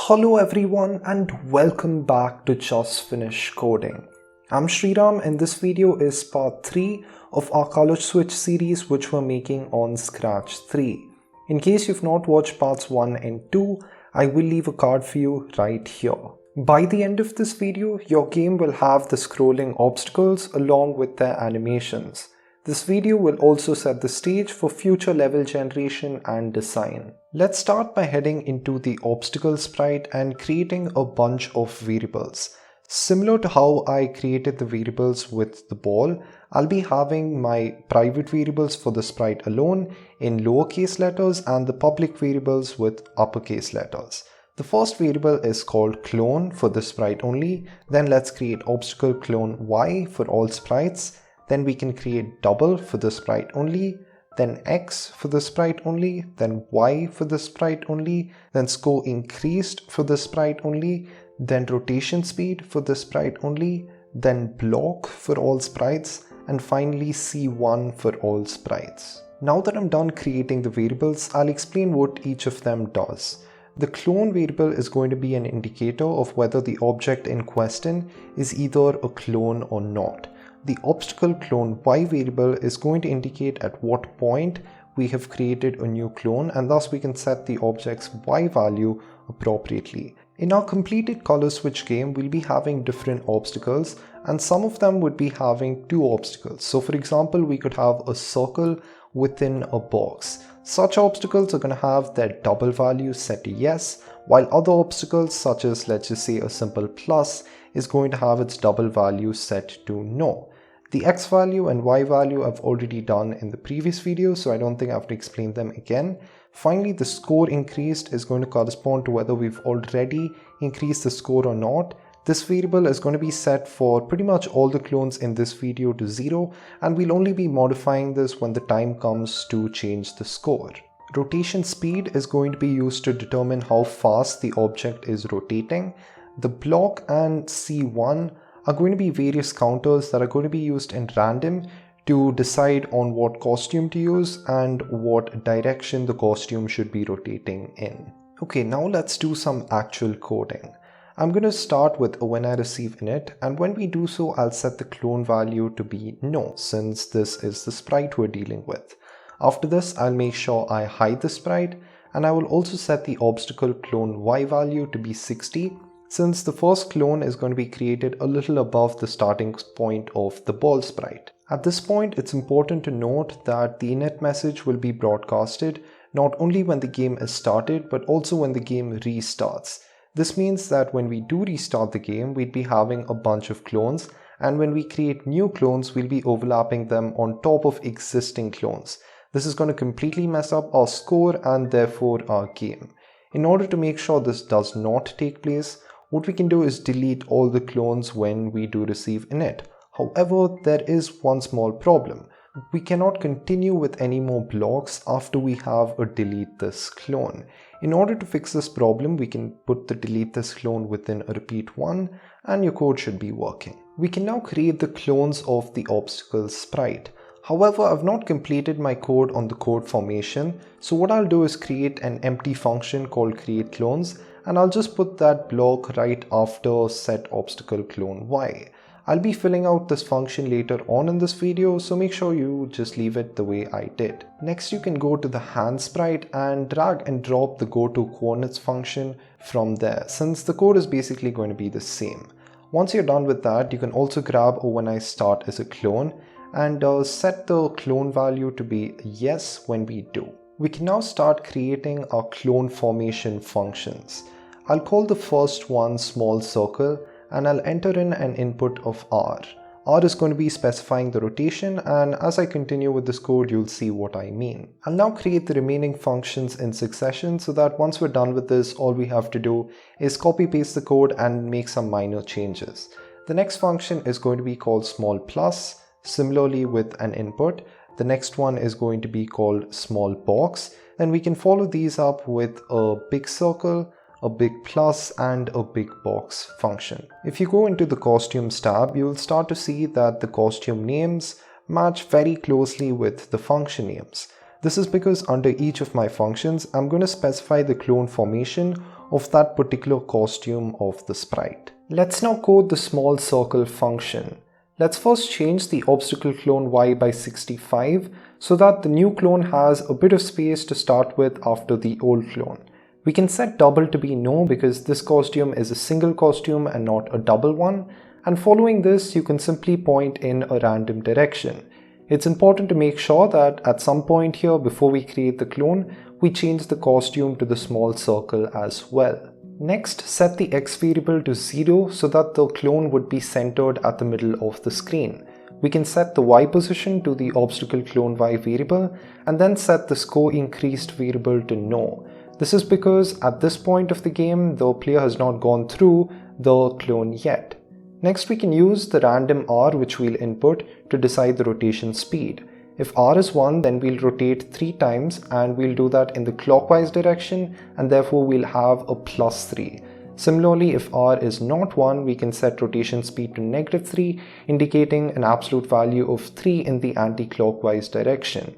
Hello everyone and welcome back to Just Finish Coding. I'm Sriram and this video is part 3 of our color switch series which we're making on Scratch 3. In case you've not watched parts 1 and 2, I will leave a card for you right here. By the end of this video, your game will have the scrolling obstacles along with their animations. This video will also set the stage for future level generation and design. Let's start by heading into the obstacle sprite and creating a bunch of variables. Similar to how I created the variables with the ball, I'll be having my private variables for the sprite alone in lowercase letters and the public variables with uppercase letters. The first variable is called clone for the sprite only. Then let's create obstacle clone y for all sprites. Then we can create double for the sprite only, then X for the sprite only, then Y for the sprite only, then score increased for the sprite only, then rotation speed for the sprite only, then block for all sprites, and finally C1 for all sprites. Now that I'm done creating the variables, I'll explain what each of them does. The clone variable is going to be an indicator of whether the object in question is either a clone or not. The obstacle clone y variable is going to indicate at what point we have created a new clone, and thus we can set the object's y value appropriately. In our completed color switch game, we'll be having different obstacles and some of them would be having two obstacles. So for example, we could have a circle within a box. Such obstacles are going to have their double value set to yes, while other obstacles such as let's just say a simple plus is going to have its double value set to no. The X value and Y value I've already done in the previous video, so I don't think I have to explain them again. Finally, the score increased is going to correspond to whether we've already increased the score or not. This variable is going to be set for pretty much all the clones in this video to 0, and we'll only be modifying this when the time comes to change the score. Rotation speed is going to be used to determine how fast the object is rotating. The block and C1 are going to be various counters that are going to be used in random to decide on what costume to use and what direction the costume should be rotating in. Okay, now let's do some actual coding. I'm going to start with a when I receive init, and when we do so, I'll set the clone value to be no, since this is the sprite we're dealing with. After this, I'll make sure I hide the sprite, and I will also set the obstacle clone y value to be 60, since the first clone is going to be created a little above the starting point of the ball sprite. At this point, it's important to note that the init message will be broadcasted not only when the game is started, but also when the game restarts. This means that when we do restart the game, we'd be having a bunch of clones, and when we create new clones, we'll be overlapping them on top of existing clones. This is going to completely mess up our score and therefore our game. In order to make sure this does not take place, what we can do is delete all the clones when we do receive init. However, there is one small problem. We cannot continue with any more blocks after we have a delete this clone. In order to fix this problem, we can put the delete this clone within a repeat 1 and your code should be working. We can now create the clones of the obstacle sprite. However, I've not completed my code on the code formation, so what I'll do is create an empty function called create clones, and I'll just put that block right after set obstacle clone y. I'll be filling out this function later on in this video, so make sure you just leave it the way I did. Next, you can go to the hand sprite and drag and drop the goToCoordinates function from there, since the code is basically going to be the same. Once you're done with that, you can also grab a when I start as a clone and set the clone value to be yes when we do. We can now start creating our clone formation functions. I'll call the first one small circle and I'll enter in an input of R. R is going to be specifying the rotation, and as I continue with this code, you'll see what I mean. I'll now create the remaining functions in succession so that once we're done with this, all we have to do is copy paste the code and make some minor changes. The next function is going to be called small plus, similarly with an input. The next one is going to be called small box. Then we can follow these up with a big circle, a big plus and a big box function. If you go into the costumes tab, you will start to see that the costume names match very closely with the function names. This is because under each of my functions, I'm going to specify the clone formation of that particular costume of the sprite. Let's now code the small circle function. Let's first change the obstacle clone y by 65 so that the new clone has a bit of space to start with after the old clone. We can set double to be no because this costume is a single costume and not a double one, and following this you can simply point in a random direction. It's important to make sure that at some point here before we create the clone, we change the costume to the small circle as well. Next, set the x variable to 0 so that the clone would be centered at the middle of the screen. We can set the y position to the obstacle clone y variable and then set the score increased variable to no. This is because at this point of the game, the player has not gone through the clone yet. Next, we can use the random r which we'll input to decide the rotation speed. If r is 1, then we'll rotate 3 times and we'll do that in the clockwise direction, and therefore we'll have a +3. Similarly, if r is not 1, we can set rotation speed to -3, indicating an absolute value of 3 in the anti-clockwise direction.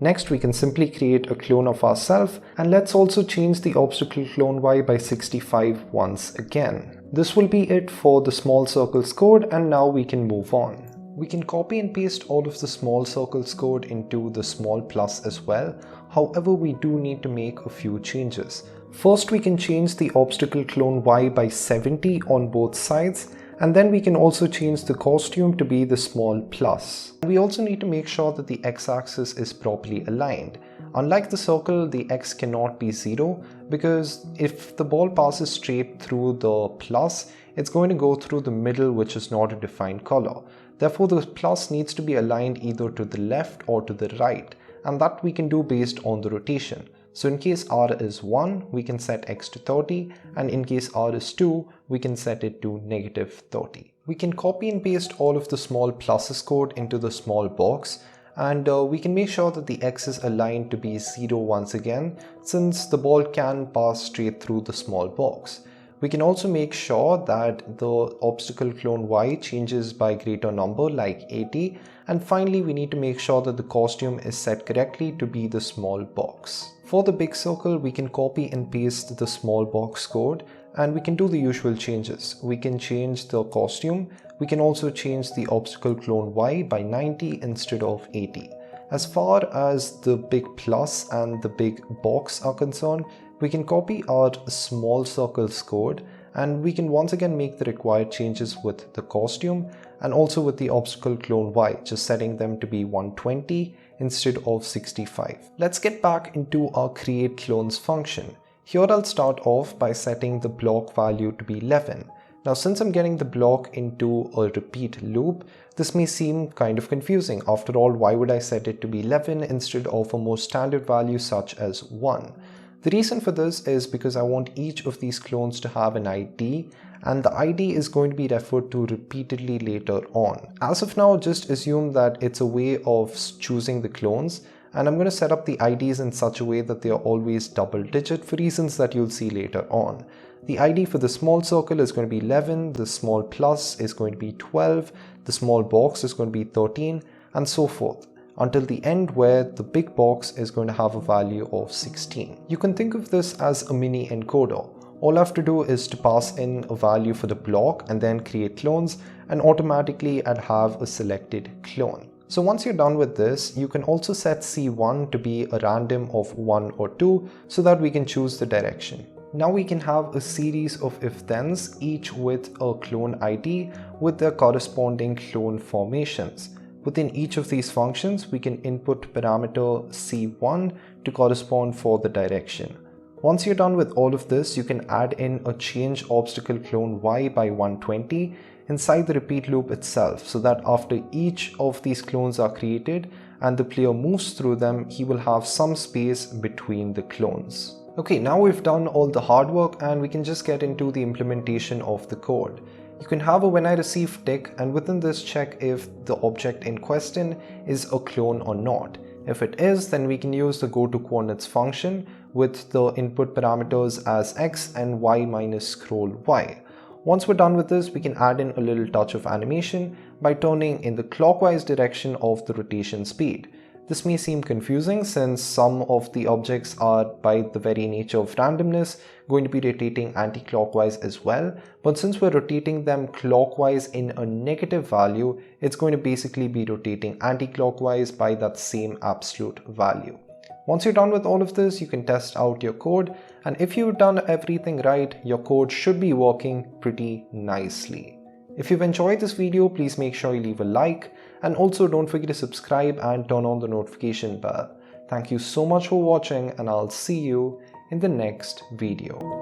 Next, we can simply create a clone of ourselves, and let's also change the obstacle clone y by 65 once again. This will be it for the small circles code, and now we can move on. We can copy and paste all of the small circles code into the small plus as well. However, we do need to make a few changes. First, we can change the obstacle clone y by 70 on both sides, and then we can also change the costume to be the small plus. We also need to make sure that the x-axis is properly aligned. Unlike the circle, the x cannot be 0 because if the ball passes straight through the plus, it's going to go through the middle, which is not a defined color. Therefore, the plus needs to be aligned either to the left or to the right, and that we can do based on the rotation. So in case r is 1, we can set x to 30, and in case r is 2, we can set it to -30. We can copy and paste all of the small pluses code into the small box, and we can make sure that the x is aligned to be 0 once again, since the ball can pass straight through the small box. We can also make sure that the obstacle clone y changes by greater number like 80, and finally we need to make sure that the costume is set correctly to be the small box. For the big circle, we can copy and paste the small box code, and we can do the usual changes. We can change the costume. We can also change the obstacle clone y by 90 instead of 80. As far as the big plus and the big box are concerned, we can copy our small circles code, and we can once again make the required changes with the costume and also with the obstacle clone y, just setting them to be 120 instead of 65. Let's get back into our create clones function. Here I'll start off by setting the block value to be 11. Now, since I'm getting the block into a repeat loop, this may seem kind of confusing. After all, why would I set it to be 11 instead of a more standard value such as 1? The reason for this is because I want each of these clones to have an ID, and the ID is going to be referred to repeatedly later on. As of now, just assume that it's a way of choosing the clones, and I'm going to set up the IDs in such a way that they are always double digit for reasons that you'll see later on. The ID for the small circle is going to be 11, the small plus is going to be 12, the small box is going to be 13, and so forth, until the end where the big box is going to have a value of 16. You can think of this as a mini encoder. All I have to do is to pass in a value for the block and then create clones, and automatically I'd have a selected clone. So once you're done with this, you can also set C1 to be a random of 1 or 2 so that we can choose the direction. Now we can have a series of if-thens, each with a clone ID with their corresponding clone formations. Within each of these functions, we can input parameter C1 to correspond for the direction. Once you're done with all of this, you can add in a change obstacle clone y by 120 inside the repeat loop itself, so that after each of these clones are created and the player moves through them, he will have some space between the clones. Okay, now we've done all the hard work and we can just get into the implementation of the code. You can have a when I receive tick, and within this check if the object in question is a clone or not. If it is, then we can use the goToCoordinates function with the input parameters as x and y minus scroll y. Once we're done with this, we can add in a little touch of animation by turning in the clockwise direction of the rotation speed. This may seem confusing since some of the objects are, by the very nature of randomness, going to be rotating anti-clockwise as well. But since we're rotating them clockwise in a negative value, it's going to basically be rotating anti-clockwise by that same absolute value. Once you're done with all of this, you can test out your code, and if you've done everything right, your code should be working pretty nicely. If you've enjoyed this video, please make sure you leave a like, and also don't forget to subscribe and turn on the notification bell. Thank you so much for watching, and I'll see you in the next video.